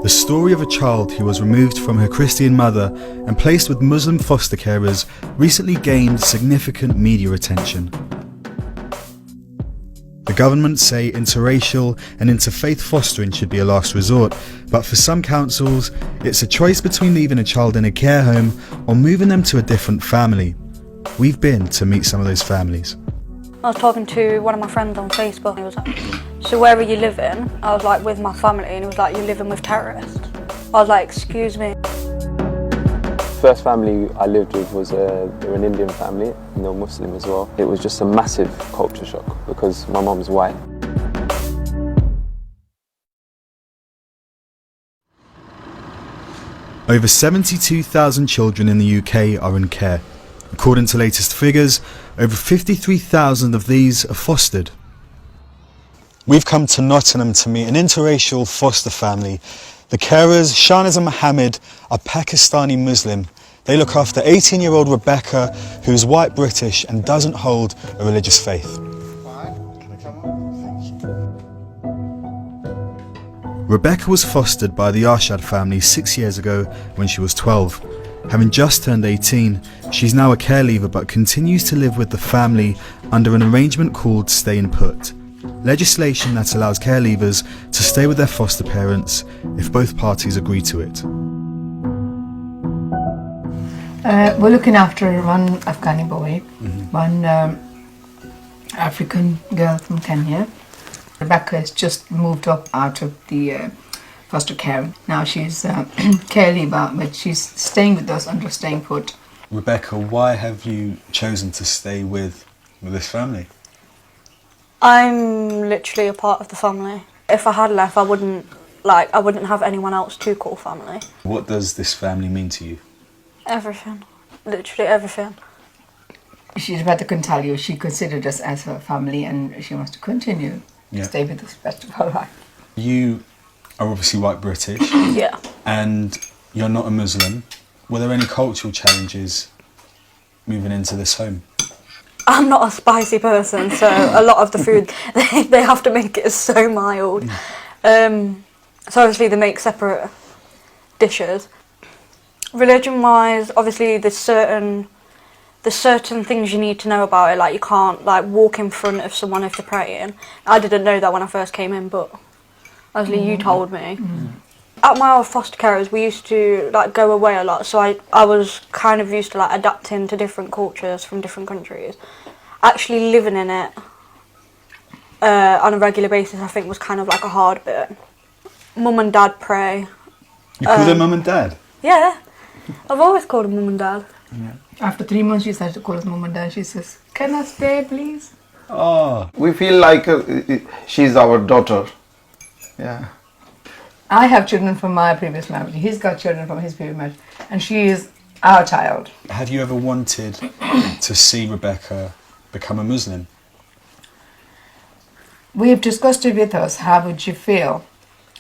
The story of a child who was removed from her Christian mother and placed with Muslim foster carers recently gained significant media attention. The government say interracial and interfaith fostering should be a last resort, but for some councils, it's a choice between leaving a child in a care home or moving them to a different family. We've been to meet some of those families. I was talking to one of my friends on Facebook and he was like, so where are you living? I was like, with my family, and he was like, you're living with terrorists. I was like, excuse me. First family I lived with was they were an Indian family, and they were Muslim as well. It was just a massive culture shock because my mum's white. Over 72,000 children in the UK are in care. According to latest figures, over 53,000 of these are fostered. We've come to Nottingham to meet an interracial foster family. The carers, Shahnaz and Mohammed, are Pakistani Muslim. They look after 18-year-old Rebecca, who's white British and doesn't hold a religious faith. Rebecca was fostered by the Arshad family 6 years ago when she was 12. Having just turned 18, she's now a care leaver but continues to live with the family under an arrangement called Staying Put. Legislation that allows care leavers to stay with their foster parents if both parties agree to it. We're looking after one Afghani boy, one African girl from Kenya. Rebecca has just moved up out of the foster care. Now she's care leaver, but she's staying with us under Staying Put. Rebecca, why have you chosen to stay with this family? I'm literally a part of the family. If I had left, I wouldn't have anyone else to call family. What does this family mean to you? Everything. Literally everything. Rebecca can tell you she considered us as her family and she wants to continue to stay with us the rest of her life. You are obviously white British. Yeah. And you're not a Muslim. Were there any cultural challenges moving into this home? I'm not a spicy person, so a lot of the food, they have to make it so mild. So obviously they make separate dishes. Religion-wise, obviously there's certain things you need to know about it, like you can't walk in front of someone if they're praying. I didn't know that when I first came in, but obviously you told me. At my old foster carers, we used to go away a lot, so I was kind of used to adapting to different cultures from different countries. Actually living in it on a regular basis, I think, was kind of a hard bit. Mum and Dad pray. You call them Mum and Dad? Yeah, I've always called them Mum and Dad. Yeah. After 3 months, she started to call us Mum and Dad. She says, "Can I stay, please?" Oh. We feel like she's our daughter. Yeah. I have children from my previous marriage. He's got children from his previous marriage. And she is our child. Have you ever wanted to see Rebecca become a Muslim? We have discussed it with us, how would you feel?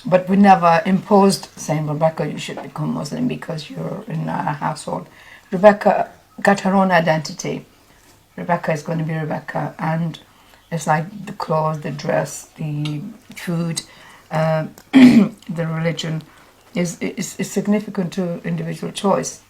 But we never imposed saying, Rebecca, you should become Muslim because you're in our household. Rebecca got her own identity. Rebecca is going to be Rebecca. And it's like the clothes, the dress, the food, the religion is significant to individual choice.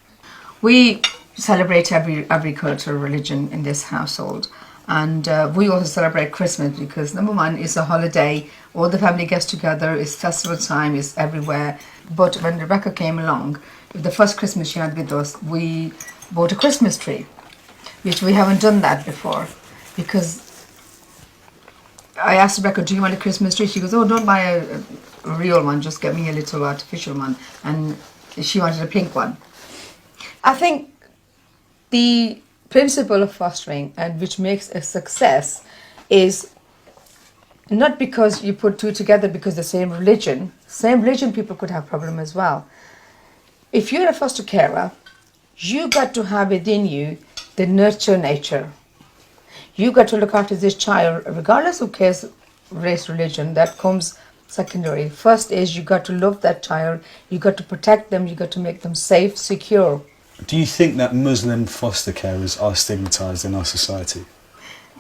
We celebrate every culture, religion in this household, and we also celebrate Christmas because number one, it's a holiday. All the family gets together. It's festival time. It's everywhere. But when Rebecca came along, the first Christmas she had with us, we bought a Christmas tree, which we haven't done that before because I asked Rebecca, do you want a Christmas tree? She goes, oh, don't buy a real one, just get me a little artificial one. And she wanted a pink one. I think the principle of fostering, and which makes a success, is not because you put two together because the same religion people could have problem as well. If you're a foster carer, you got to have within you the nurture nature. You got to look after this child, regardless of case, race, religion, that comes secondary. First is you got to love that child, you got to protect them, you got to make them safe, secure. Do you think that Muslim foster carers are stigmatised in our society?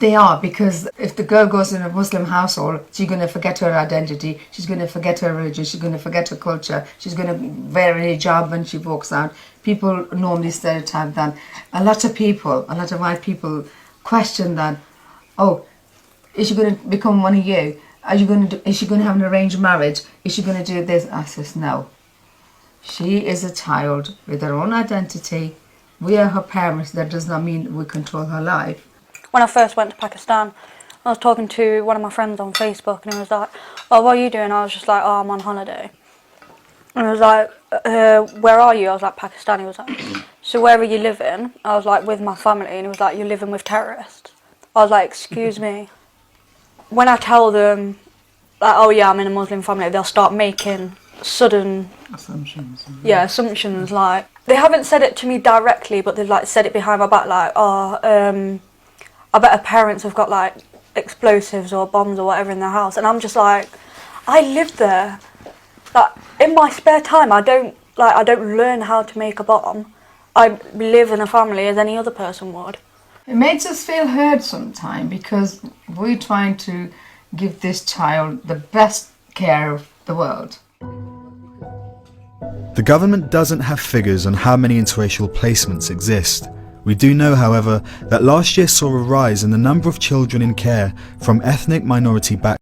They are, because if the girl goes in a Muslim household, she's going to forget her identity, she's going to forget her religion, she's going to forget her culture, she's going to wear a hijab when she walks out. People normally stereotype that. A lot of white people question that. Oh, is she going to become one of you? Is she going to have an arranged marriage? Is she going to do this? I says no. She is a child with her own identity. We are her parents. That does not mean we control her life. When I first went to Pakistan, I was talking to one of my friends on Facebook, and he was like, "Oh, what are you doing?" I was just like, "Oh, I'm on holiday." And he was like, "Where are you?" I was like, "Pakistan." He was like, "So where are you living?" I was like, "With my family." And he was like, "You're living with terrorists?" I was like, "Excuse me." When I tell them, like, "Oh yeah, I'm in a Muslim family," they'll start making sudden assumptions. Like, they haven't said it to me directly, but they've like said it behind my back, like, "Oh, I bet her parents have got like explosives or bombs or whatever in their house." And I'm just like, I live there. Like, in my spare time, I don't learn how to make a bomb. I live in a family as any other person would. It makes us feel hurt sometimes because we're trying to give this child the best care of the world. The government doesn't have figures on how many interracial placements exist. We do know, however, that last year saw a rise in the number of children in care from ethnic minority backgrounds.